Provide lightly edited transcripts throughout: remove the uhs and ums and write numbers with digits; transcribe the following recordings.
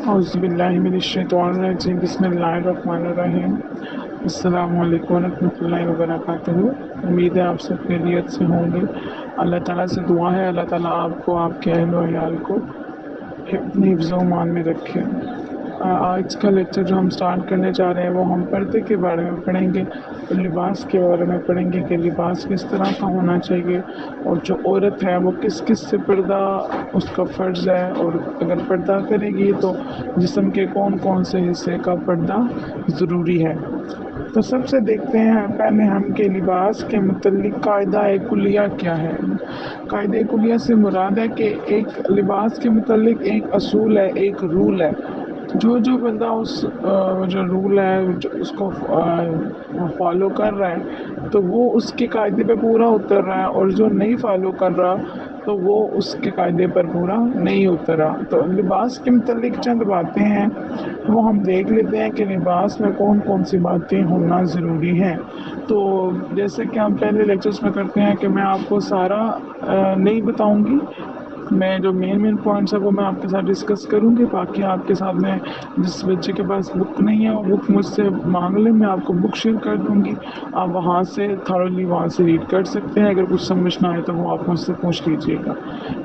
اعوذ باللہ من الشیطان الرجیم بسم اللہ الرحمن الرحیم السلام علیکم ورحمۃ اللہ وبرکاتہ۔ امید ہے آپ سب خیریت سے ہوں گے۔ اللہ تعالیٰ سے دعا ہے اللہ تعالیٰ آپ کو، آپ کے اہل و عیال کو اپنی حفظ و امان میں رکھے۔ آج کا لیکچر جو ہم سٹارٹ کرنے جا رہے ہیں وہ ہم پردے کے بارے میں پڑھیں گے اور لباس کے بارے میں پڑھیں گے کہ لباس کس طرح کا ہونا چاہیے اور جو عورت ہے وہ کس کس سے پردہ اس کا فرض ہے، اور اگر پردہ کرے گی تو جسم کے کون کون سے حصے کا پردہ ضروری ہے۔ تو سب سے دیکھتے ہیں پہلے ہم کہ لباس کے متعلق قاعدہ کلیہ کیا ہے۔ قاعدہ کلیہ سے مراد ہے کہ ایک لباس کے متعلق ایک اصول ہے، ایک رول ہے۔ جو بندہ اس جو رول ہے اس کو فالو کر رہا ہے تو وہ اس کے قاعدے پہ پورا اتر رہا ہے، اور جو نہیں فالو کر رہا تو وہ اس کے قاعدے پر پورا نہیں اترا۔ تو لباس کے متعلق چند باتیں ہیں وہ ہم دیکھ لیتے ہیں کہ لباس میں کون کون سی باتیں ہونا ضروری ہیں۔ تو جیسے کہ ہم پہلے لیکچرز میں کرتے ہیں کہ میں آپ کو سارا نہیں بتاؤں گی، میں جو مین پوائنٹس ہیں وہ میں آپ کے ساتھ ڈسکس کروں گی۔ باقی آپ کے ساتھ میں جس بچے کے پاس بک نہیں ہے وہ بک مجھ سے مانگ لیں، میں آپ کو بک شیئر کر دوں گی، آپ وہاں سے تھرولی وہاں سے ریڈ کر سکتے ہیں۔ اگر کچھ سمجھ نہ آئے تو وہ آپ مجھ سے پوچھ لیجیے گا۔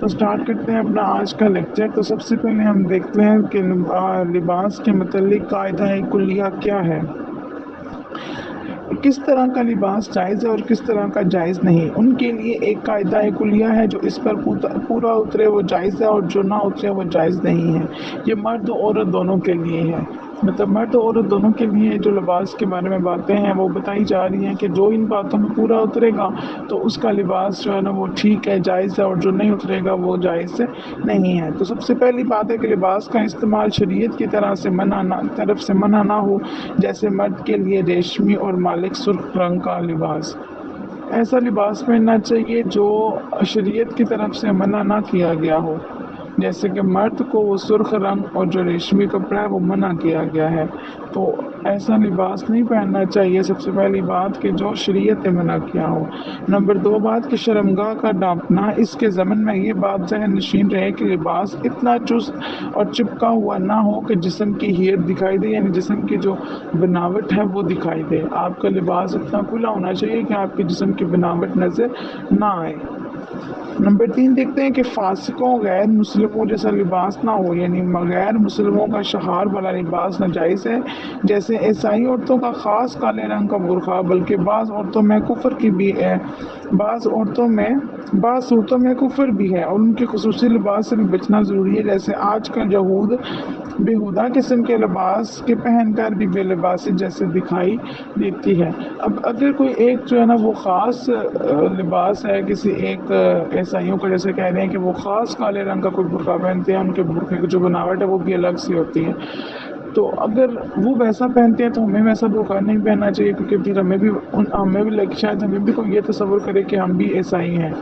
تو سٹارٹ کرتے ہیں اپنا آج کا لیکچر۔ تو سب سے پہلے ہم دیکھتے ہیں کہ لباس کے متعلق قاعدہ کلیہ کیا ہے، کس طرح کا لباس جائز ہے اور کس طرح کا جائز نہیں۔ ان کے لیے ایک قاعدہ کلیہ ہے جو اس پر پورا اترے وہ جائز ہے، اور جو نہ اترے وہ جائز نہیں ہے۔ یہ مرد و عورت دونوں کے لیے ہے، مطلب مرد و عورت دونوں کے لیے جو لباس کے بارے میں باتیں ہیں وہ بتائی جا رہی ہیں کہ جو ان باتوں میں پورا اترے گا تو اس کا لباس جو ہے نا وہ ٹھیک ہے، جائز ہے، اور جو نہیں اترے گا وہ جائز نہیں ہے۔ تو سب سے پہلی بات ہے کہ لباس کا استعمال شریعت کی طرف سے منع نہ ہو، جیسے مرد کے لیے ریشمی اور مالک سرخ رنگ کا لباس، ایسا لباس پہننا چاہیے جو شریعت کی طرف سے منع نہ کیا گیا ہو، جیسے کہ مرد کو وہ سرخ رنگ اور جو ریشمی کپڑا ہے وہ منع کیا گیا ہے، تو ایسا لباس نہیں پہننا چاہیے۔ سب سے پہلی بات کہ جو شریعت نے منع کیا ہو۔ نمبر 2 بات کہ شرمگاہ کا ڈھانپنا، اس کے ضمن میں یہ بات ذہن نشین رہے کہ لباس اتنا چست اور چپکا ہوا نہ ہو کہ جسم کی ہیئر دکھائی دے، یعنی جسم کی جو بناوٹ ہے وہ دکھائی دے۔ آپ کا لباس اتنا کھلا ہونا چاہیے کہ آپ کے جسم کی بناوٹ نظر نہ آئے۔ نمبر 3 دیکھتے ہیں کہ فاسقوں غیر مسلموں جیسا لباس نہ ہو، یعنی غیر مسلموں کا شہار والا لباس ناجائز ہے، جیسے عیسائی عورتوں کا خاص کالے رنگ کا برقع، بلکہ بعض عورتوں میں کفر کی بھی ہے، بعض صورتوں میں کفر بھی ہے، اور ان کے خصوصی لباس سے بھی بچنا ضروری ہے، جیسے آج کل یہود بےہودہ قسم کے لباس کے پہن کر بھی بے لباسی جیسے دکھائی دیتی ہے۔ اب اگر کوئی ایک جو ہے نا وہ خاص لباس ہے کسی ایک عیسائیوں کا، جیسے کہہ رہے ہیں کہ وہ خاص کالے رنگ کا کوئی برقع پہنتے ہیں، ان کے برقعے کی جو بناوٹ ہے وہ بھی الگ سی ہوتی ہے، تو اگر وہ ویسا پہنتے ہیں تو ہمیں ویسا برقع نہیں پہننا چاہیے، کیونکہ پھر ہمیں بھی شاید ہمیں بھی کوئی یہ تصور کرے کہ ہم بھی عیسائی ہیں۔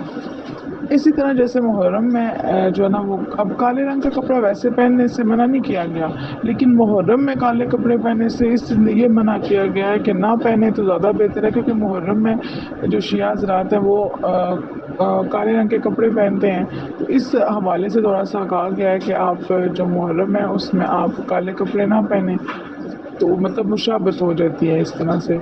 اسی طرح جیسے محرم میں جو ہے نا وہ اب کالے رنگ کا کپڑا ویسے پہننے سے منع نہیں کیا گیا، لیکن محرم میں کالے کپڑے پہننے سے اس لیے منع کیا گیا ہے کہ نہ پہنے تو زیادہ بہتر ہے، کیونکہ محرم میں جو شیعہ حضرات ہیں وہ کالے رنگ کے کپڑے پہنتے ہیں، تو اس حوالے سے تھوڑا سا کہا گیا ہے کہ آپ جو محرم ہے اس میں آپ کالے کپڑے نہ پہنیں، تو مطلب مشابہت ہو جاتی ہے اس طرح سے،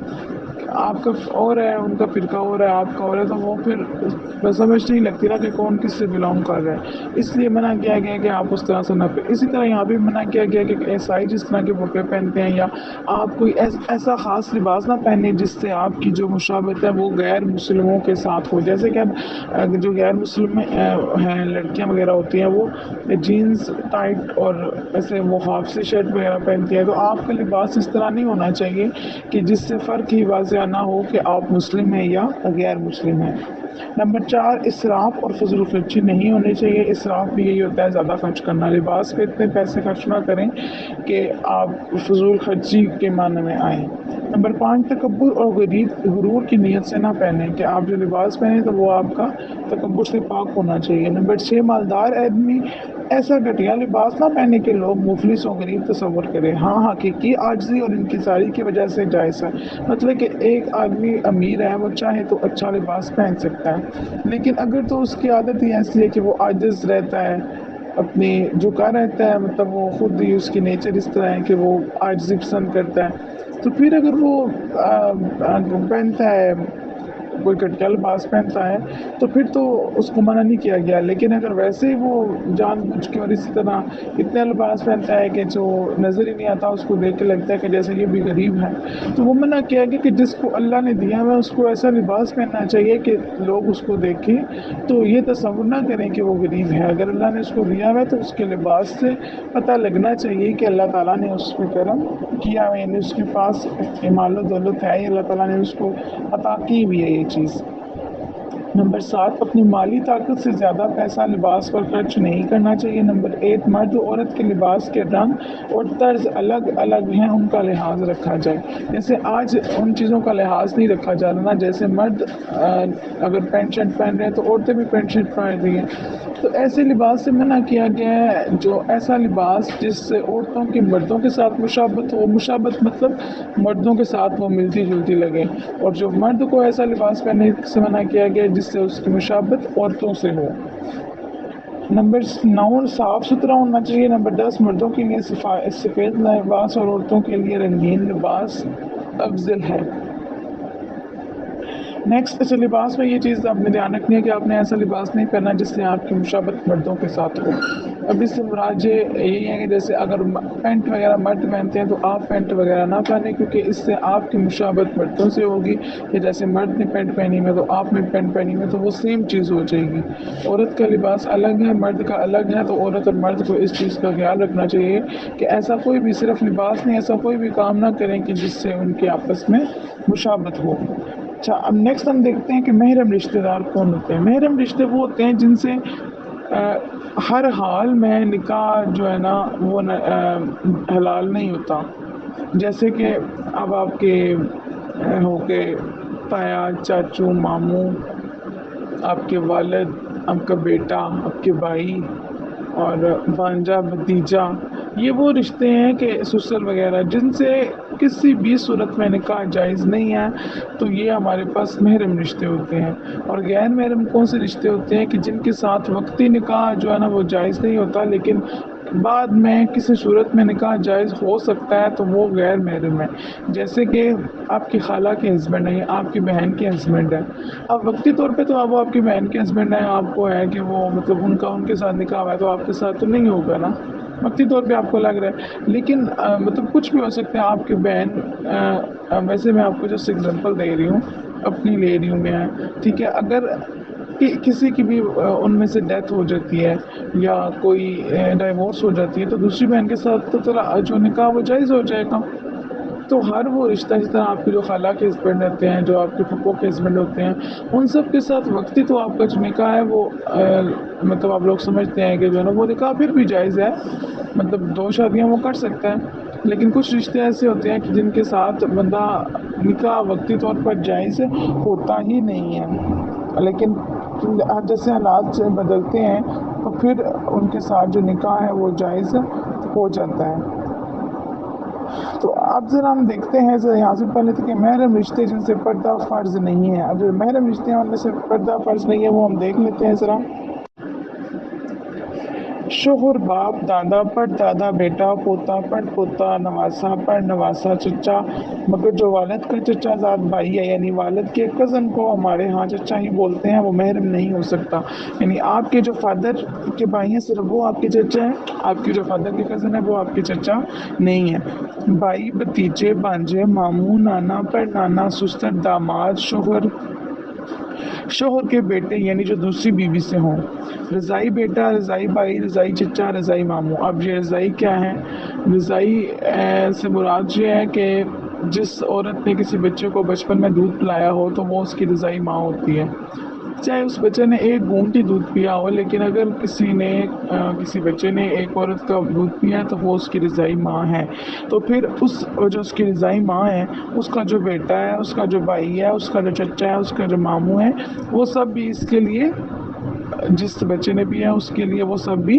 آپ کا اور ہے ان کا فرقہ اور ہے آپ کا اور ہے، تو وہ پھر سمجھ نہیں لگتی نا کہ کون کس سے بلانگ کر رہا ہے، اس لیے منع کیا گیا کہ آپ اس طرح سے نہ پہنیں۔ اسی طرح یہاں بھی منع کیا گیا کہ عیسائی جس طرح کے برقعے پہنتے ہیں، یا آپ کوئی ایسا خاص لباس نہ پہنیں جس سے آپ کی جو مشابہت ہے وہ غیر مسلموں کے ساتھ ہو، جیسے کہ جو غیر مسلم ہیں لڑکیاں وغیرہ ہوتی ہیں وہ جینز ٹائٹ اور ایسے وہ ہاف سی شرٹ وغیرہ پہنتی ہیں، تو آپ کا لباس اس طرح نہیں ہونا چاہیے کہ جس سے فرق ہی واضح نہ ہو کہ آپ مسلم ہیں یا غیر مسلم ہیں۔ نمبر 4 اسراف اور فضول خرچی نہیں ہونی چاہیے۔ اسراف بھی یہی ہوتا ہے زیادہ خرچ کرنا، لباس پہ اتنے پیسے خرچ نہ کریں کہ آپ فضول خرچی کے معنی میں آئیں۔ نمبر 5 تکبر اور غرور کی نیت سے نہ پہنیں، کہ آپ جو لباس پہنیں تو وہ آپ کا تکبر سے پاک ہونا چاہیے۔ نمبر 6 مالدار آدمی ایسا گھٹیا لباس نہ پہنے کہ لوگ مفلس و غریب تصور کریں، ہاں حقیقی عاجزی اور انکساری کی وجہ سے جائز ہے، مطلب کہ ایک آدمی امیر ہے وہ چاہے تو اچھا لباس پہن سکتا ہے، لیکن اگر تو اس کی عادت ہی ایسی ہے کہ وہ عاجز رہتا ہے اپنی جھکا رہتا ہے، مطلب وہ خود ہی اس کی نیچر اس طرح ہے کہ وہ عاجزی پسند کرتا ہے، تو پھر اگر وہ پہنتا ہے کوئی کٹیا لباس پہنتا ہے تو پھر تو اس کو منع نہیں کیا گیا، لیکن اگر ویسے ہی وہ جان بوجھ کے اور اسی طرح اتنا لباس پہنتا ہے کہ جو نظر ہی نہیں آتا، اس کو دیکھ کے لگتا ہے کہ جیسے یہ بھی غریب ہے، تو وہ منع کیا گیا کہ جس کو اللہ نے دیا ہے اس کو ایسا لباس پہننا چاہیے کہ لوگ اس کو دیکھیں تو یہ تصور نہ کریں کہ وہ غریب ہے۔ اگر اللہ نے اس کو دیا ہے تو اس کے لباس سے پتہ لگنا چاہیے کہ اللہ تعالیٰ نے اس پہ کرم کیا ہے، یعنی اس کے پاس مال و دولت ہے، اللہ تعالیٰ نے اس کو عطا کی بھی ہے یہ چیز۔ نمبر 7، اپنی مالی طاقت سے زیادہ پیسہ لباس پر خرچ نہیں کرنا چاہیے۔ نمبر 8، مرد و عورت کے لباس کے رنگ اور طرز الگ الگ ہیں، ان کا لحاظ رکھا جائے۔ جیسے آج ان چیزوں کا لحاظ نہیں رکھا جا رہا نا، جیسے مرد اگر پینٹ شرٹ پہن رہے ہیں تو عورتیں بھی پینٹ شرٹ پہن رہی ہیں، تو ایسے لباس سے منع کیا گیا ہے، جو ایسا لباس جس سے عورتوں کی مردوں کے ساتھ مشابت ہو، مشابت مطلب مردوں کے ساتھ وہ ملتی جلتی لگے، اور جو مرد کو ایسا لباس پہننے سے منع کیا گیا جس سے اس کی مشابت عورتوں سے ہو۔ نمبر 9، صاف ستھرا ہونا چاہیے۔ نمبر 10، مردوں کے لیے سفید لباس اور عورتوں کے لیے رنگین لباس افضل ہے۔ نیکسٹ، اچھا لباس میں یہ چیز آپ نے دھیان رکھنی ہے کہ آپ نے ایسا لباس نہیں پہننا جس سے آپ کی مشابت مردوں کے ساتھ ہو۔ اب اس سے مراد یہی ہے کہ جیسے اگر پینٹ وغیرہ مرد پہنتے ہیں تو آپ پینٹ وغیرہ نہ پہنیں، کیونکہ اس سے آپ کی مشابت مردوں سے ہوگی، کہ جیسے مرد نے پینٹ پہنی میں تو آپ نے پینٹ پہنی میں تو وہ سیم چیز ہو جائے گی۔ عورت کا لباس الگ ہے، مرد کا الگ ہے، تو عورت اور مرد کو اس چیز کا خیال رکھنا چاہیے کہ ایسا کوئی بھی صرف لباس نہیں، ایسا کوئی بھی کام نہ کریں کہ جس سے ان کے آپس میں مشابت ہو۔ اچھا، اب نیکسٹ ہم دیکھتے ہیں کہ محرم رشتہ دار کون ہوتے ہیں۔ محرم رشتے وہ ہوتے ہیں جن سے ہر حال میں نکاح جو ہے نا وہ حلال نہیں ہوتا، جیسے کہ اب آپ کے ہو کے تایا، چاچو، ماموں، آپ کے والد، آپ کا بیٹا، آپ کے بھائی اور بھانجا، بھتیجا، یہ وہ رشتے ہیں کہ سسر وغیرہ جن سے کسی بھی صورت میں نکاح جائز نہیں ہے، تو یہ ہمارے پاس محرم رشتے ہوتے ہیں۔ اور غیر محرم کون سے رشتے ہوتے ہیں کہ جن کے ساتھ وقتی نکاح جو ہے نا وہ جائز نہیں ہوتا، لیکن بعد میں کسی صورت میں نکاح جائز ہو سکتا ہے، تو وہ غیر محرم ہے۔ جیسے کہ آپ کی خالہ کے ہسبینڈ ہیں، آپ کی بہن کے ہسبینڈ ہیں، اب وقتی طور پہ تو وہ آپ کی بہن کے ہسبینڈ ہیں، آپ کو ہے کہ وہ مطلب ان کے ساتھ نکاح ہوا ہے، تو آپ کے ساتھ تو نہیں ہوگا نا، وقتی طور پہ آپ کو لگ رہا ہے، لیکن مطلب کچھ بھی ہو سکتا ہے۔ آپ کی بہن، ویسے میں آپ کو جسٹ ایگزامپل دے رہی ہوں، اپنی لے رہی ہوں میں، ٹھیک ہے، اگر کسی کی بھی ان میں سے ڈیتھ ہو جاتی ہے یا کوئی ڈائیورس ہو جاتی ہے، تو دوسری بہن کے ساتھ تو جو نکاح وہ جائز ہو جائے گا۔ تو ہر وہ رشتہ، جس طرح آپ کے جو خالہ کے ہسبینڈ رہتے ہیں، جو آپ کے پھپھو کے ہسبینڈ ہوتے ہیں، ان سب کے ساتھ وقتی تو آپ کا جو نکاح ہے وہ مطلب آپ لوگ سمجھتے ہیں کہ جو ہے نا وہ نکاح پھر بھی جائز ہے، مطلب 2 شادیاں وہ کر سکتا ہے، لیکن کچھ رشتے ایسے ہوتے ہیں کہ جن کے ساتھ بندہ نکاح وقتی طور پر جائز ہوتا ہی نہیں ہے، لیکن جیسے حالات بدلتے ہیں تو پھر ان کے ساتھ جو نکاح ہے وہ جائز ہو جاتا ہے۔ تو اب ذرا ہم دیکھتے ہیں یہاں سے پہلے تھے کہ محرم رشتے جن سے پردہ فرض نہیں ہے، اب جو محرم رشتے ہیں ان میں سے پردہ فرض نہیں ہے وہ ہم دیکھ لیتے ہیں ذرا۔ شوہر باپ، دادا، پڑ دادا، بیٹا، پوتا، پڑ پوتا، نواسا، پڑ نواسا، چچا، مگر جو والد کا چچا زاد بھائی ہے، یعنی والد کے کزن کو ہمارے ہاں چچا ہی بولتے ہیں، وہ محرم نہیں ہو سکتا۔ یعنی آپ کے جو فادر کے بھائی ہیں صرف وہ آپ کے چچا ہیں، آپ کے جو فادر کے کزن ہے وہ آپ کے چچا نہیں ہیں۔ بھائی، بھتیجے، بھانجے، ماموں، نانا، پڑ نانا، سسر، داماد، شوہر کے بیٹے یعنی جو دوسری بیوی سے ہوں، رضائی بیٹا، رضائی بھائی، رضائی چچا، رضائی ماموں۔ اب یہ رضائی کیا ہے؟ رضائی سے مراد یہ ہے کہ جس عورت نے کسی بچے کو بچپن میں دودھ پلایا ہو تو وہ اس کی رضائی ماں ہوتی ہے، چاہے اس بچے نے 1 گھونٹ ہی دودھ پیا ہو، لیکن اگر کسی بچے نے ایک عورت کا دودھ پیا تو وہ اس کی رضائی ماں ہے۔ تو پھر جو اس کی رضائی ماں ہے، اس کا جو بیٹا ہے، اس کا جو بھائی ہے، اس کا جو چچا ہے، اس کا جو ماموں ہے، وہ سب بھی اس کے لیے، جس بچے نے پیا اس کے لیے وہ سب بھی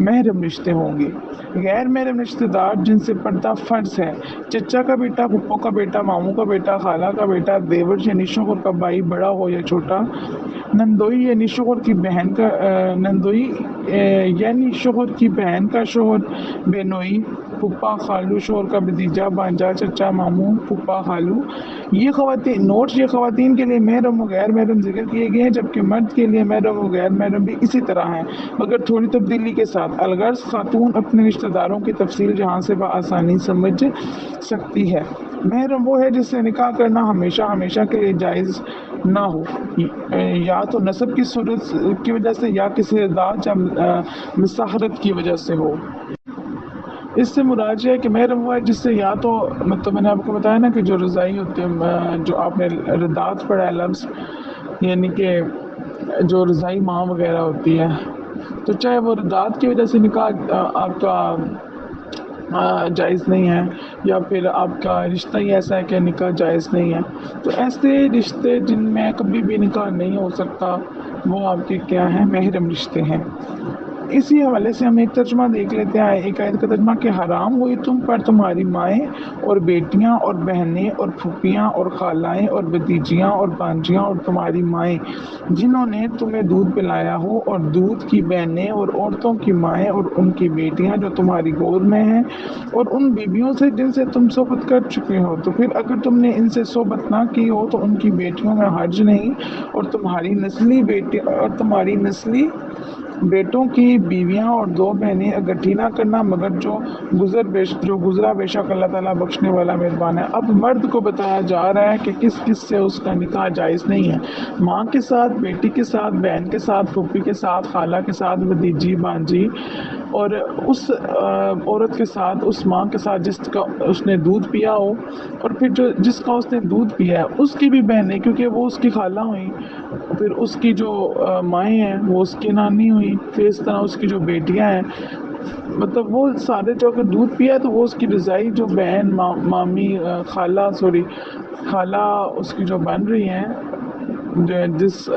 محرم رشتے ہوں گے۔ غیر محرم رشتہ دار جن سے پردہ فرض ہے، چچا کا بیٹا، پھپھو کا بیٹا، ماموں کا بیٹا، خالہ کا بیٹا، دیور یعنی شوہر کا بھائی، بڑا ہو یا چھوٹا، نندوئی یعنی شوہر کی بہن کا نندوئی یعنی شوہر کی بہن کا شوہر، بینوئی پھپھا خالو، شوہر کا بھتیجا بھانجا چچا ماموں پھپھا خالو۔ یہ خواتین نوٹ، یہ خواتین کے لیے محرم و غیر محرم ذکر کیے گئے ہیں، جبکہ مرد کے لیے محرم و غیر محرم بھی اسی طرح ہیں، مگر تھوڑی تبدیلی کے ساتھ۔ الغرض خاتون اپنے رشتہ داروں کی تفصیل جہاں سے بآسانی سمجھ سکتی ہے۔ محرم وہ ہے جس سے نکاح کرنا ہمیشہ ہمیشہ کے لیے جائز نہ ہو، یا تو نسب کی صورت کی وجہ سے یا کسی رداعت یا مساحرت کی وجہ سے ہو۔ اس سے مراد یہ ہے کہ محرم وہ ہے جس سے یا تو مطلب میں نے آپ کو بتایا نا کہ جو رضائی ہوتے ہیں، جو آپ نے رداعت پڑھا ہے لفظ، یعنی کہ جو رضائی ماں وغیرہ ہوتی ہے، تو چاہے وہ رداعت کی وجہ سے نکاح آپ کا جائز نہیں ہے، یا پھر آپ کا رشتہ ہی ایسا ہے کہ نکاح جائز نہیں ہے، تو ایسے رشتے جن میں کبھی بھی نکاح نہیں ہو سکتا وہ آپ کے کیا ہیں؟ محرم رشتے ہیں۔ اسی حوالے سے ہم ایک ترجمہ دیکھ لیتے ہیں، ایک آیت کا ترجمہ کہ حرام ہوئی تم پر تمہاری مائیں اور بیٹیاں اور بہنیں اور پھوپھیاں اور خالائیں اور بھتیجیاں اور بانجیاں اور تمہاری مائیں جنہوں نے تمہیں دودھ پلایا ہو، اور دودھ کی بہنیں اور عورتوں کی مائیں اور ان کی بیٹیاں جو تمہاری گود میں ہیں، اور ان بیویوں سے جن سے تم صحبت کر چکے ہو، تو پھر اگر تم نے ان سے صحبت نہ کی ہو تو ان کی بیٹیوں میں حرج نہیں، اور تمہاری نسلی بیٹوں کی بیویاں اور دو بہنیں اکٹھی نہ کرنا، مگر جو گزرا بے شک اللہ تعالیٰ بخشنے والا مہربان ہے۔ اب مرد کو بتایا جا رہا ہے کہ کس کس سے اس کا نکاح جائز نہیں ہے۔ ماں کے ساتھ، بیٹی کے ساتھ، بہن کے ساتھ، پھوپھی کے ساتھ، خالہ کے ساتھ، بھتیجی بانجی، اور اس عورت کے ساتھ، اس ماں کے ساتھ جس کا اس نے دودھ پیا ہو، اور پھر جس کا اس نے دودھ پیا ہے اس کی بھی بہنیں، کیونکہ وہ اس کی خالہ ہوئیں، پھر اس کی جو مائیں ہیں وہ اس کی نانی ہوئی، پھر اس طرح اس کی جو بیٹیاں ہیں، مطلب وہ سارے جو اگر دودھ پیا ہے تو وہ اس کی رضائی جو بہن، مامی، خالہ اس کی جو بن رہی ہیں، جس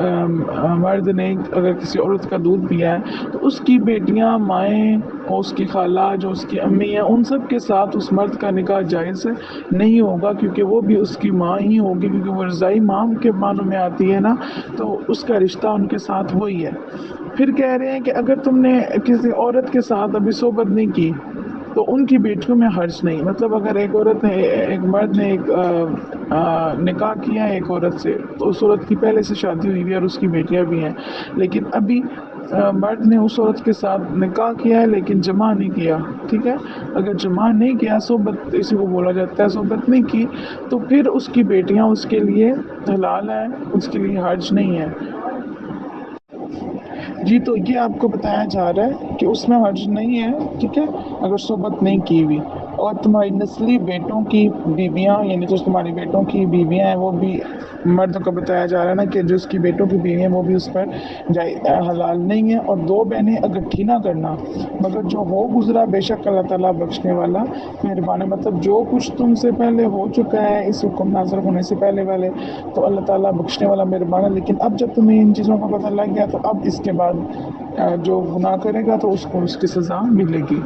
مرد نے اگر کسی عورت کا دودھ پیا ہے تو اس کی بیٹیاں، مائیں اور اس کی خالہ جو اس کی امی ہیں، ان سب کے ساتھ اس مرد کا نکاح جائز نہیں ہوگا، کیونکہ وہ بھی اس کی ماں ہی ہوگی، کیونکہ وہ رضائی ماں کے معنوں میں آتی ہے نا، تو اس کا رشتہ ان کے ساتھ وہی ہے۔ پھر کہہ رہے ہیں کہ اگر تم نے کسی عورت کے ساتھ ابھی صحبت نہیں کی تو ان کی بیٹیوں میں حرج نہیں، مطلب اگر ایک عورت نے، ایک مرد نے ایک نکاح کیا ہے ایک عورت سے، تو اس عورت کی پہلے سے شادی ہوئی ہے اور اس کی بیٹیاں بھی ہیں، لیکن ابھی مرد نے اس عورت کے ساتھ نکاح کیا ہے لیکن جمع نہیں کیا، ٹھیک ہے، اگر جمع نہیں کیا، صحبت اسی کو بولا جاتا ہے، صحبت نہیں کی، تو پھر اس کی بیٹیاں اس کے لیے حلال ہیں، اس کے لیے حرج نہیں ہے۔ جی تو یہ آپ کو بتایا جا رہا ہے کہ اس میں حرج نہیں ہے، ٹھیک ہے، اگر صحبت نہیں کی ہوئی، اور تمہاری نسلی بیٹوں کی بیویاں، یعنی جو تمہاری بیٹوں کی بیویاں ہیں وہ بھی مرد کو بتایا جا رہا ہے نا کہ جو اس کی بیٹوں کی بیویاں ہیں وہ بھی اس پر حلال نہیں ہیں، اور دو بہنیں اکٹھی نہ کرنا، مگر جو ہو گزرا بے شک اللہ تعالیٰ بخشنے والا مہربان ہے، مطلب جو کچھ تم سے پہلے ہو چکا ہے اس حکم نازل ہونے سے پہلے والے، تو اللہ تعالیٰ بخشنے والا مہربان ہے، لیکن اب جب تمہیں ان چیزوں کا پتہ لگ گیا تو اب اس کے بعد جو گناہ کرے گا تو اس کو اس کی سزا ملے گی۔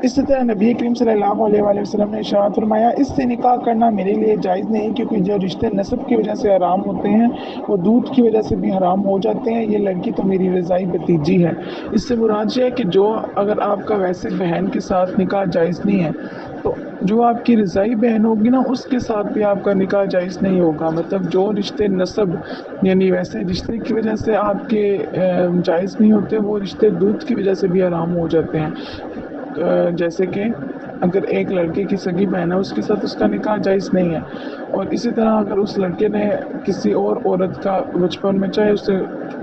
اسی طرح نبی کریم صلی اللہ علیہ وآلہ وسلم نے ارشاد فرمایا، اس سے نکاح کرنا میرے لیے جائز نہیں، کیونکہ جو رشتے نسب کی وجہ سے حرام ہوتے ہیں وہ دودھ کی وجہ سے بھی حرام ہو جاتے ہیں، یہ لڑکی تو میری رضائی بھتیجی ہے۔ اس سے مراد یہ ہے کہ جو اگر آپ کا ویسے بہن کے ساتھ نکاح جائز نہیں ہے تو جو آپ کی رضائی بہن ہوگی نا اس کے ساتھ بھی آپ کا نکاح جائز نہیں ہوگا، مطلب جو رشتے نسب یعنی ویسے رشتے کی وجہ سے آپ کے جائز نہیں ہوتے، وہ رشتے دودھ کی وجہ سے بھی حرام ہو جاتے ہیں، جیسے کہ اگر ایک لڑکے کی سگی بہن ہے اس کے ساتھ اس کا نکاح جائز نہیں ہے، اور اسی طرح اگر اس لڑکے نے کسی اور عورت کا بچپن میں چاہے اس سے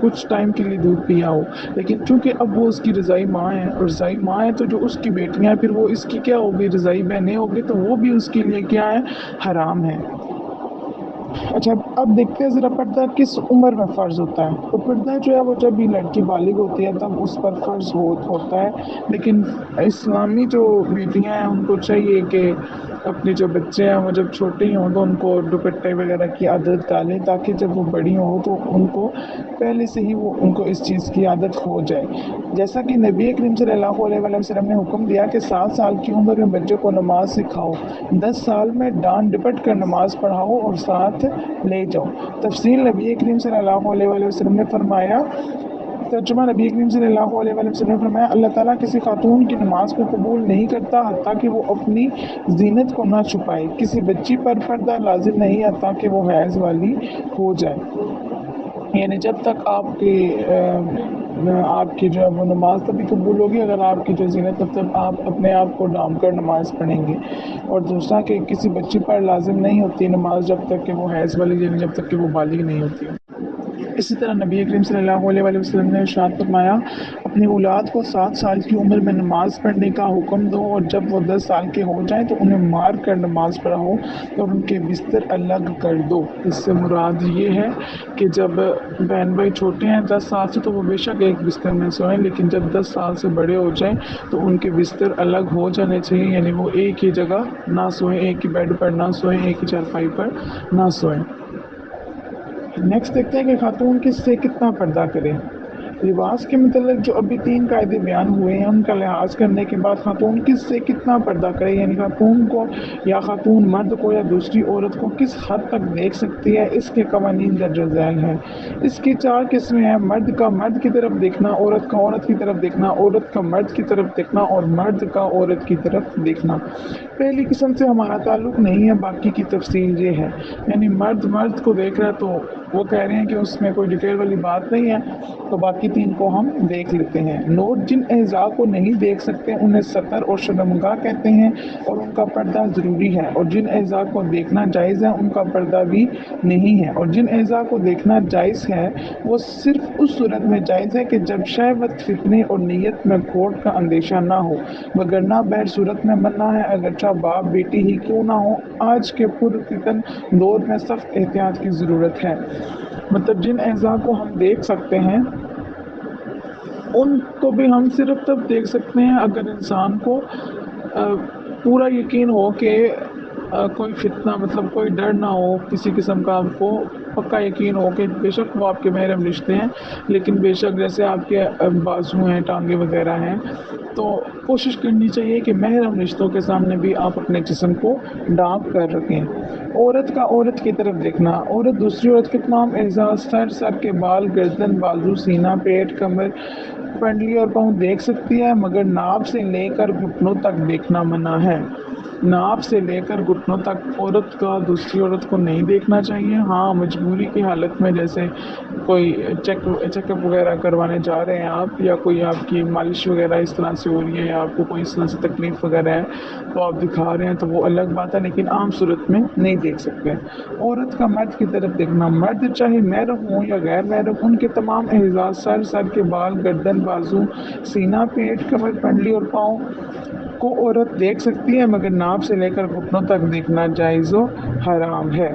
کچھ ٹائم کے لیے دودھ پیا ہو، لیکن چونکہ اب وہ اس کی رضائی ماں ہے، اور رضائی ماں ہے تو جو اس کی بیٹیاں ہیں پھر وہ اس کی کیا ہوگی؟ رضائی بہنیں ہوگی، تو وہ بھی اس کے لیے کیا ہے؟ حرام ہے۔ اچھا اب دیکھتے ہیں ذرا پردہ کس عمر میں فرض ہوتا ہے، تو پردہ جو ہے وہ جب بھی لڑکی بالغ ہوتی ہے تب اس پر فرض ہوتا ہے، لیکن اسلامی جو بیٹیاں ہیں ان کو چاہیے کہ اپنے جو بچے ہیں وہ جب چھوٹے ہی ہوں تو ان کو دوپٹے وغیرہ کی عادت ڈالیں، تاکہ جب وہ بڑی ہوں تو ان کو پہلے سے ہی وہ ان کو اس چیز کی عادت ہو جائے. جیسا کہ نبی کریم صلی اللہ علیہ وسلم نے حکم دیا کہ 7 سال کی عمر میں بچے کو نماز سکھاؤ، 10 سال میں ڈانٹ ڈپٹ کر نماز پڑھاؤ اور ساتھ لے جاؤ. تفصیل نبی کریم صلی اللہ علیہ وسلم نے فرمایا، ترجمہ نبی کریم صلی اللہ علیہ وسلم نے فرمایا، اللہ تعالیٰ کسی خاتون کی نماز کو قبول نہیں کرتا حتیٰ کہ وہ اپنی زینت کو نہ چھپائے. کسی بچی پر پردہ لازم نہیں حتیٰ کہ وہ حیض والی ہو جائے. یعنی جب تک آپ کی جو ہے وہ نماز تبھی قبول ہوگی اگر آپ کی جو زینت، مطلب آپ اپنے آپ کو ڈھانپ کر نماز پڑھیں گے. اور دوسرا کہ کسی بچی پر لازم نہیں ہوتی نماز جب تک کہ وہ حیض والی، یعنی جب تک کہ وہ بالغ نہیں ہوتی. اسی طرح نبی کریم صلی اللہ علیہ وسلم نے ارشاد فرمایا، اپنی اولاد کو 7 سال کی عمر میں نماز پڑھنے کا حکم دو اور جب وہ 10 سال کے ہو جائیں تو انہیں مار کر نماز پڑھاؤ اور ان کے بستر الگ کر دو. اس سے مراد یہ ہے کہ جب بہن بھائی چھوٹے ہیں 10 سال سے تو وہ بے شک ایک بستر میں سوئیں، لیکن جب 10 سال سے بڑے ہو جائیں تو ان کے بستر الگ ہو جانے چاہیے، یعنی وہ ایک ہی جگہ نہ سوئیں، ایک ہی بیڈ پر نہ سوئیں، ایک ہی چارپائی پر نہ سوئیں. نیکسٹ دیکھتے ہیں کہ خاتون کس سے کتنا پردہ کرے. لباس کے متعلق جو ابھی 3 قاعدے بیان ہوئے ہیں ان کا لحاظ کرنے کے بعد خاتون کس سے کتنا پردہ کرے، یعنی خاتون کو یا خاتون مرد کو یا دوسری عورت کو کس حد تک دیکھ سکتی ہے، اس کے قوانین درج ذیل ہیں. اس کی 4 قسمیں ہیں: مرد کا مرد کی طرف دیکھنا، عورت کا عورت کی طرف دیکھنا، عورت کا مرد کی طرف دیکھنا اور مرد کا عورت کی طرف دیکھنا. پہلی قسم سے ہمارا تعلق نہیں ہے، باقی کی تفصیل یہ ہے، یعنی مرد کو دیکھ رہا ہے تو وہ کہہ رہے ہیں کہ اس میں کوئی ڈیٹیل والی بات نہیں ہے، تو باقی 3 کو ہم دیکھ لیتے ہیں. نوٹ: جن اعضاء کو نہیں دیکھ سکتے انہیں ستر اور شرمگاہ کہتے ہیں اور ان کا پردہ ضروری ہے، اور جن اعضاء کو دیکھنا جائز ہے ان کا پردہ بھی نہیں ہے. اور جن اعضاء کو دیکھنا جائز ہے وہ صرف اس صورت میں جائز ہے کہ جب شہوت، فتنے اور نیت میں کھوٹ کا اندیشہ نہ ہو، وگرنہ بہر صورت میں منع ہے، اگرچہ باپ بیٹی ہی کیوں نہ ہو. آج کے پرفتن دور میں سخت احتیاط کی ضرورت ہے. مطلب جن اعضاء کو ہم دیکھ سکتے ہیں ان کو بھی ہم صرف تب دیکھ سکتے ہیں اگر انسان کو پورا یقین ہو کہ کوئی فتنہ، مطلب کوئی ڈر نہ ہو کسی قسم کا، آپ کو پکا یقین ہو کہ بے شک وہ آپ کے محرم رشتے ہیں، لیکن بے شک جیسے آپ کے بازو ہیں، ٹانگیں وغیرہ ہیں، تو کوشش کرنی چاہیے کہ محرم رشتوں کے سامنے بھی آپ اپنے جسم کو ڈھانپ کر رکھیں. عورت کا عورت کی طرف دیکھنا: عورت دوسری عورت کے تمام اعضاء، سر کے بال، گردن، بازو، سینہ، پیٹ، کمر، پنڈلی اور پاؤں دیکھ سکتی ہے، مگر ناف سے لے کر گھٹنوں تک دیکھنا منع ہے. ناف سے لے کر گھٹنوں تک عورت کا دوسری عورت کو نہیں دیکھنا چاہیے. ہاں مجبوری کی حالت میں، جیسے کوئی چیک اپ وغیرہ کروانے جا رہے ہیں آپ، یا کوئی آپ کی مالش وغیرہ اس طرح سے ہو رہی ہے، یا آپ کو کوئی اس طرح سے تکلیف وغیرہ ہے تو آپ دکھا رہے ہیں تو وہ الگ بات ہے، لیکن عام صورت میں نہیں دیکھ سکتے. عورت کا مرد کی طرف دیکھنا: مرد چاہے محرم ہوں یا غیر محرم، ان کے تمام اعضاء، سر کے بال، گردن، بازو، سینہ، پیٹ، کمر، پنڈلی اور پاؤں کو عورت دیکھ سکتی ہے، مگر ناف سے لے کر گھٹنوں تک دیکھنا جائز و حرام ہے.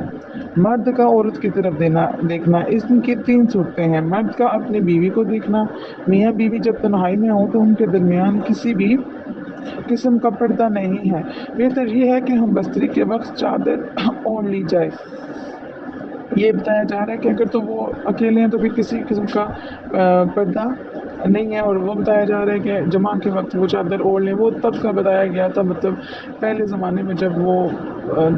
مرد کا عورت کی طرف دیکھنا: اس کی 3 صورتیں ہیں. مرد کا اپنی بیوی کو دیکھنا: میاں بیوی جب تنہائی میں ہوں تو ان کے درمیان کسی بھی قسم کا پردہ نہیں ہے. بہتر یہ ہے کہ ہم بستری کے وقت چادر اوڑھ لی جائے. یہ بتایا جا رہا ہے کہ اگر تو وہ اکیلے ہیں تو پھر کسی قسم کا پردہ نہیں ہے، اور وہ بتایا جا رہا ہے کہ جمعہ کے وقت وہ چادر اوڑھ لیں. وہ تب کا بتایا گیا تھا، مطلب پہلے زمانے میں جب وہ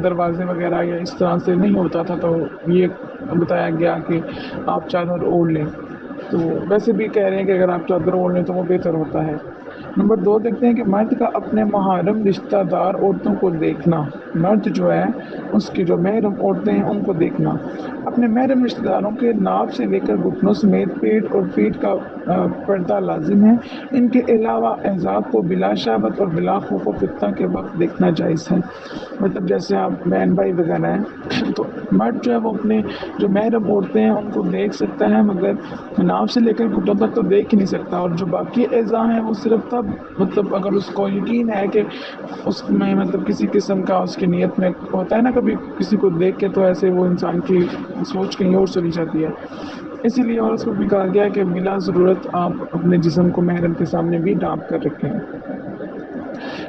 دروازے وغیرہ یا اس طرح سے نہیں ہوتا تھا تو یہ بتایا گیا کہ آپ چادر اوڑھ لیں. تو ویسے بھی کہہ رہے ہیں کہ اگر آپ چادر اوڑھ لیں تو وہ بہتر ہوتا ہے. نمبر 2 دیکھتے ہیں کہ مرد کا اپنے محرم رشتہ دار عورتوں کو دیکھنا. مرد جو ہے اس کی جو محرم عورتیں ہیں ان کو دیکھنا. اپنے محرم رشتہ داروں کے ناف سے لے کر گھٹنوں سمیت پیٹ اور پیٹ کا پردہ لازم ہے. ان کے علاوہ اعضاء کو بلا شہوت اور بلا خوف و فتنہ کے وقت دیکھنا جائز ہے. مطلب جیسے آپ بہن بھائی وغیرہ ہیں تو مرد جو ہے وہ اپنے جو محرم عورتیں ہیں ان کو دیکھ سکتا ہے، مگر ناف سے لے کر گھٹنوں تک تو دیکھ ہی نہیں سکتا. اور جو باقی اعضاء ہیں وہ صرف تب، مطلب اگر اس کو یقین ہے کہ اس میں مطلب کسی قسم کا اس کی نیت میں ہوتا ہے نا، کبھی کسی کو دیکھ کے تو ایسے وہ انسان کی سوچ کہیں اور چلی جاتی ہے. اسی لیے اور اس کو بھی کہا گیا کہ بلا ضرورت آپ اپنے جسم کو محرم کے سامنے بھی ڈھانپ کر رکھیں.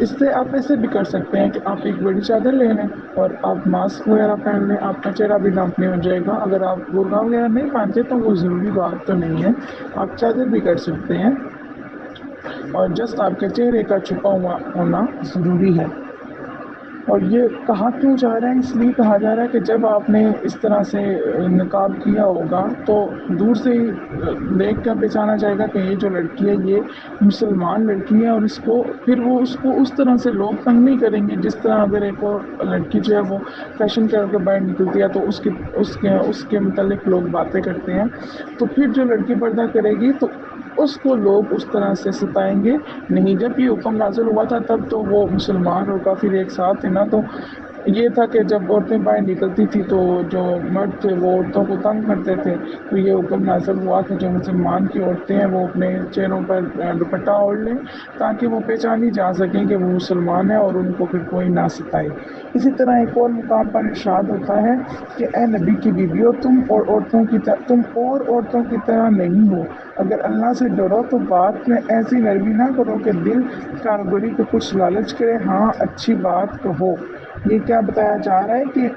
اس سے آپ ایسے بھی کر سکتے ہیں کہ آپ ایک بڑی چادر لے لیں اور آپ ماسک وغیرہ پہن لیں، آپ کا چہرہ بھی ڈھانپنے ہو جائے گا۔ اگر آپ برقع وغیرہ نہیں پہنتے تو وہ ضروری بات تو نہیں ہے، آپ چادر بھی کر سکتے ہیں، اور جسٹ آپ کے چہرے کا چھپا ہوا ہونا ضروری ہے۔ اور یہ کہا کیوں جا رہا ہے؟ اس لیے کہا جا رہا ہے کہ جب آپ نے اس طرح سے نقاب کیا ہوگا تو دور سے ہی دیکھ کر پہچانا جائے گا کہ یہ جو لڑکی ہے یہ مسلمان لڑکی ہے، اور پھر وہ اس کو اس طرح سے لوگ تنگ نہیں کریں گے جس طرح اگر ایک اور لڑکی جو ہے وہ فیشن کر کے باہر نکلتی ہے تو اس کے متعلق لوگ باتیں کرتے ہیں، تو پھر جو لڑکی پردہ کرے گی تو اس کو لوگ اس طرح سے ستائیں گے نہیں۔ جب یہ حکم نازل ہوا تھا تب تو وہ مسلمان اور کافر ایک ساتھ تھے نا، تو یہ تھا کہ جب عورتیں باہر نکلتی تھی تو جو مرد تھے وہ عورتوں کو تنگ کرتے تھے، تو یہ حکم نازل ہوا کہ جو مسلمان کی عورتیں ہیں وہ اپنے چہروں پر دوپٹہ اوڑھ لیں تاکہ وہ پہچانی جا سکیں کہ وہ مسلمان ہیں اور ان کو پھر کوئی نہ ستائے۔ اسی طرح ایک اور مقام پر ارشاد ہوتا ہے کہ اے نبی کی بیویو، تم اور عورتوں کی طرح نہیں ہو، اگر اللہ سے ڈرو تو بات میں ایسی نرمی نہ کرو کہ دل کارگری کو کچھ لالچ کرے، ہاں اچھی بات کہو۔ یہ کیا بتایا جا رہا ہے کہ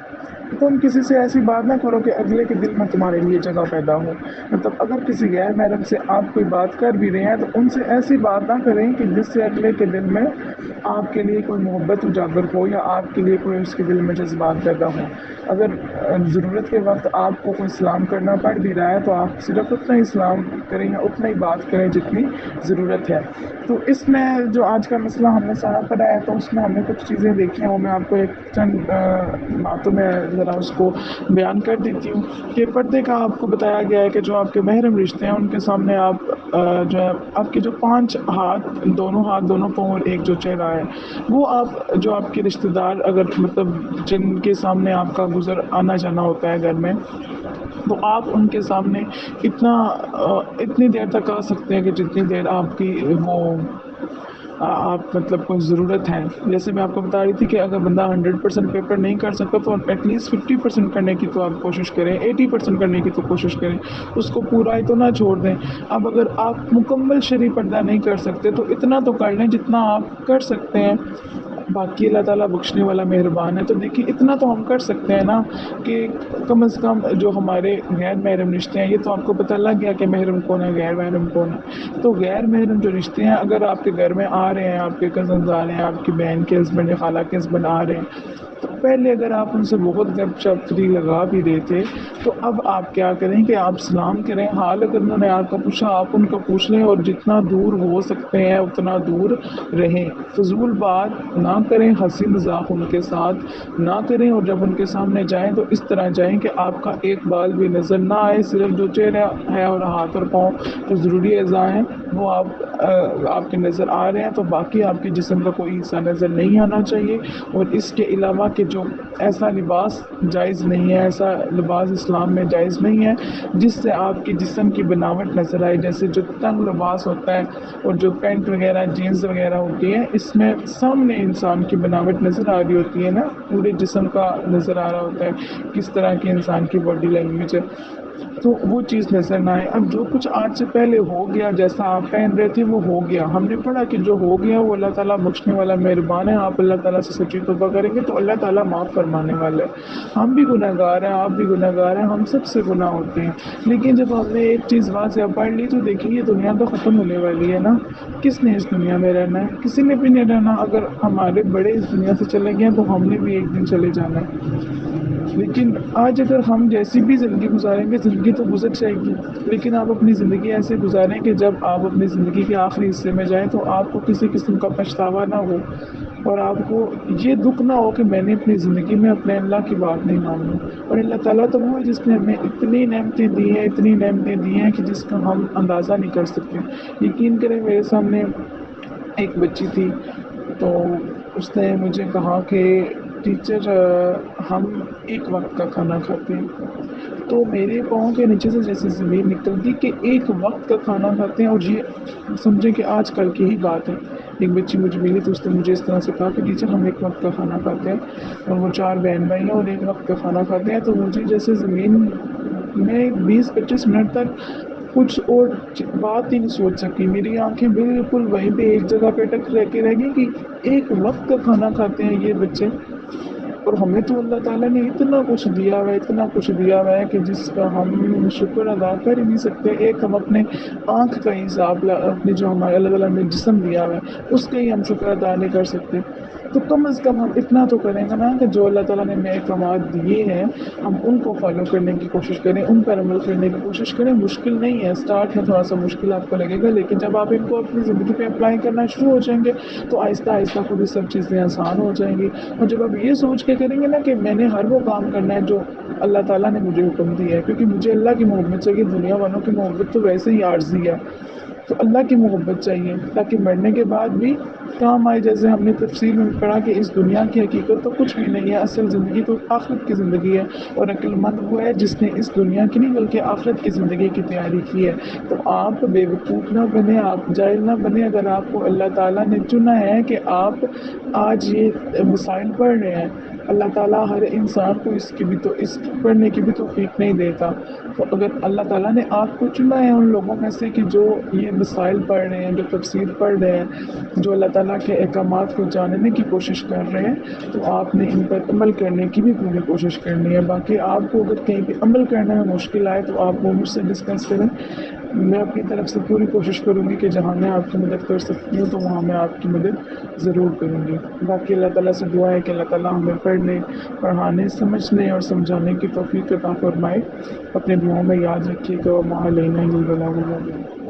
تم کسی سے ایسی بات نہ کرو کہ اگلے کے دل میں تمہارے لیے جگہ پیدا ہو۔ مطلب اگر کسی غیر محرم سے آپ کوئی بات کر بھی رہے ہیں تو ان سے ایسی بات نہ کریں کہ جس سے اگلے کے دل میں آپ کے لیے کوئی محبت اجاگر ہو یا آپ کے لیے کوئی اس کے دل میں جذبات پیدا ہو۔ اگر ضرورت کے وقت آپ کو کوئی سلام کرنا پڑ بھی رہا ہے تو آپ صرف اتنا ہی سلام کریں یا اتنا ہی بات کریں جتنی ضرورت ہے۔ تو اس میں جو آج کا مسئلہ ہم نے سارا پڑھا ہے تو اس میں ہم نے کچھ چیزیں دیکھی ہیں، وہ میں آپ کو ایک چند باتوں میں ذرا اس کو بیان کر دیتی ہوں کہ پردے کا آپ کو بتایا گیا ہے کہ جو آپ کے محرم رشتے ہیں ان کے سامنے آپ جو ہے آپ کے جو 5 ہاتھ، دونوں پاؤں اور ایک جو چہرہ ہے، وہ آپ جو آپ کے رشتہ دار اگر مطلب جن کے سامنے آپ کا گزر آنا جانا ہوتا ہے گھر میں، تو آپ ان کے سامنے اتنی دیر تک آ سکتے ہیں کہ جتنی دیر آپ کی آپ مطلب کوئی ضرورت ہے۔ جیسے میں آپ کو بتا رہی تھی کہ اگر بندہ 100% پیپر نہیں کر سکتا تو ایٹ لیسٹ 50% کرنے کی تو آپ کوشش کریں، 80% کرنے کی تو کوشش کریں، اس کو پورا ہی تو نہ چھوڑ دیں۔ اب اگر آپ مکمل شرعی پردہ نہیں کر سکتے تو اتنا تو کر لیں جتنا آپ کر سکتے ہیں، باقی اللہ تعالیٰ بخشنے والا مہربان ہے۔ تو دیکھیے اتنا تو ہم کر سکتے ہیں نا کہ کم از کم جو ہمارے غیر محرم رشتے ہیں، یہ تو آپ کو پتہ لگ گیا کہ محرم کون ہے غیر محرم کون ہے۔ تو غیر محرم جو رشتے ہیں اگر آپ کے گھر میں آ رہے ہیں، آپ کے کزنز آ رہے ہیں، آپ کی بہن کے ہسبینڈ یا خالہ کے ہسبینڈ آ رہے ہیں، تو پہلے اگر آپ ان سے بہت گپ شپ فری لگا بھی رہے تھے تو اب آپ کیا کریں کہ آپ سلام کریں، حال اگر انہوں نے آپ کا پوچھا آپ ان کو پوچھ لیں، اور جتنا دور ہو سکتے ہیں اتنا دور رہیں، فضول بات نہ کریں، ہنسی مذاق ان کے ساتھ نہ کریں، اور جب ان کے سامنے جائیں تو اس طرح جائیں کہ آپ کا ایک بال بھی نظر نہ آئے، صرف جو چہرہ ہے اور ہاتھ اور پاؤں جو ضروری اعضاء ہیں وہ آپ کے نظر آ رہے ہیں، تو باقی آپ کے جسم کا کوئی حصہ نظر نہیں آنا چاہیے۔ اور اس کے علاوہ کہ جو ایسا لباس جائز نہیں ہے، ایسا لباس اسلام میں جائز نہیں ہے جس سے آپ کے جسم کی بناوٹ نظر آئے، جیسے جو تنگ لباس ہوتا ہے اور جو پینٹ وغیرہ جینز وغیرہ ہوتی ہے، اس میں سامنے انسان کی بناوٹ نظر آ رہی ہوتی ہے نا، پورے جسم کا نظر آ رہا ہوتا ہے کس طرح کی انسان کی باڈی لینگویج ہے، تو وہ چیز نظر نہ آئے۔ اب جو کچھ آج سے پہلے ہو گیا، جیسا آپ پہن رہے تھے وہ ہو گیا، ہم نے پڑھا کہ جو ہو گیا وہ اللہ تعالیٰ بخشنے والا مہربان ہے، آپ اللہ تعالیٰ سے سچی توبہ کریں گے تو اللہ تعالیٰ معاف فرمانے والا ہے۔ ہم بھی گناہ گار ہیں، آپ بھی گناہ گار ہیں، ہم سب سے گناہ ہوتے ہیں، لیکن جب ہم نے ایک چیز واضح پڑھ لی تو دیکھیں یہ دنیا تو ختم ہونے والی ہے نا، کس نے اس دنیا میں رہنا ہے؟ کسی نے بھی نہیں رہنا۔ اگر ہمارے بڑے اس دنیا سے چلے گئے تو ہم نے بھی ایک دن چلے جانا ہے، لیکن آج اگر ہم جیسی بھی زندگی گزاریں گے زندگی تو گزر جائے گی، لیکن آپ اپنی زندگی ایسے گزاریں کہ جب آپ اپنی زندگی کے آخری حصے میں جائیں تو آپ کو کسی قسم کا پچھتاوا نہ ہو، اور آپ کو یہ دکھ نہ ہو کہ میں نے اپنی زندگی میں اپنے اللہ کی بات نہیں مانی۔ اور اللہ تعالیٰ تو وہ ہے جس نے ہمیں اتنی نعمتیں دی ہیں کہ جس کا ہم اندازہ نہیں کر سکتے۔ یقین کریں میرے سامنے ایک بچی تھی تو اس نے مجھے کہا کہ ٹیچر ہم ایک وقت کا کھانا کھاتے ہیں، تو میرے پاؤں کے نیچے سے جیسے زمین نکل گئی کہ ایک وقت کا کھانا کھاتے ہیں، اور یہ سمجھیں کہ آج کل کی ہی بات ہے۔ ایک بچی مجھے ملی تو اس نے مجھے اس طرح سے کہا کہ ٹیچر ہم ایک وقت کا کھانا کھاتے ہیں، اور وہ 4 بہن بھائی ہیں اور ایک وقت کا کھانا کھاتے ہیں، تو مجھے جیسے زمین میں 20-25 منٹ تک کچھ اور بات ہی نہیں سوچ سکی، میری آنکھیں بالکل وہیں پہ ایک جگہ پہ ٹک رہ کے رہ گئی کہ ایک وقت کا کھانا کھاتے ہیں یہ بچے، اور ہمیں تو اللہ تعالیٰ نے اتنا کچھ دیا ہوا ہے، اتنا کچھ دیا ہوا ہے کہ جس کا ہم شکر ادا کر ہی نہیں سکتے۔ ایک ہم اپنے آنکھ کا ہی حساب اپنے جو ہمارے اللہ تعالیٰ نے جسم دیا ہوا ہے اس کا ہی ہم شکر ادا نہیں کر سکتے، تو کم از کم ہم اتنا تو کریں گے نا کہ جو اللہ تعالیٰ نے احکامات دیے ہیں ہم ان کو فالو کرنے کی کوشش کریں، ان پر عمل کرنے کی کوشش کریں۔ مشکل نہیں ہے، اسٹارٹ ہے تھوڑا سا مشکل آپ کو لگے گا، لیکن جب آپ ان کو اپنی زندگی پہ اپلائی کرنا شروع ہو جائیں گے تو آہستہ آہستہ خود ہی سب چیزیں آسان ہو جائیں گی۔ اور جب آپ یہ سوچ کے کریں گے نا کہ میں نے ہر وہ کام کرنا ہے جو اللہ تعالیٰ نے مجھے حکم دیا ہے، کیونکہ مجھے اللہ کی محبت چاہیے، دنیا والوں کی محبت تو ویسے ہی عارضی ہے، تو اللہ کی محبت چاہیے تاکہ مرنے کے بعد بھی کام آئے۔ جیسے ہم نے تفسیر میں پڑھا کہ اس دنیا کی حقیقت تو کچھ بھی نہیں ہے، اصل زندگی تو آخرت کی زندگی ہے، اور عقل مند وہ ہے جس نے اس دنیا کی نہیں بلکہ آخرت کی زندگی کی تیاری کی ہے۔ تو آپ بے وقوف نہ بنے، آپ جاہل نہ بنے، اگر آپ کو اللہ تعالیٰ نے چنا ہے کہ آپ آج یہ مسائل پڑھ رہے ہیں، اللہ تعالیٰ ہر انسان کو اس کی بھی تو اس پڑھنے کی بھی توفیق نہیں دیتا، تو اگر اللہ تعالیٰ نے آپ کو چنا ہے ان لوگوں میں سے کہ جو یہ مسائل پڑھ رہے ہیں، جو تفسیر پڑھ رہے ہیں، جو اللہ تعالیٰ کے احکامات کو جاننے کی کوشش کر رہے ہیں، تو آپ نے ان پر عمل کرنے کی بھی پوری کوشش کرنی ہے۔ باقی آپ کو اگر کہیں پہ عمل کرنے میں مشکل آئے تو آپ وہ مجھ سے ڈسکس کریں، میں اپنی طرف سے پوری کوشش کروں گی کہ جہاں میں آپ کی مدد کر سکتی ہوں تو وہاں میں آپ کی مدد ضرور کروں گی۔ باقی اللہ تعالیٰ سے دعا ہے کہ اللہ تعالیٰ ہمیں پڑھنے، پڑھانے، سمجھنے اور سمجھانے کی توفیق عطا فرمائے۔ اپنے دعاؤں میں یاد رکھیے گا، وما علینا الا البلاغ المبین۔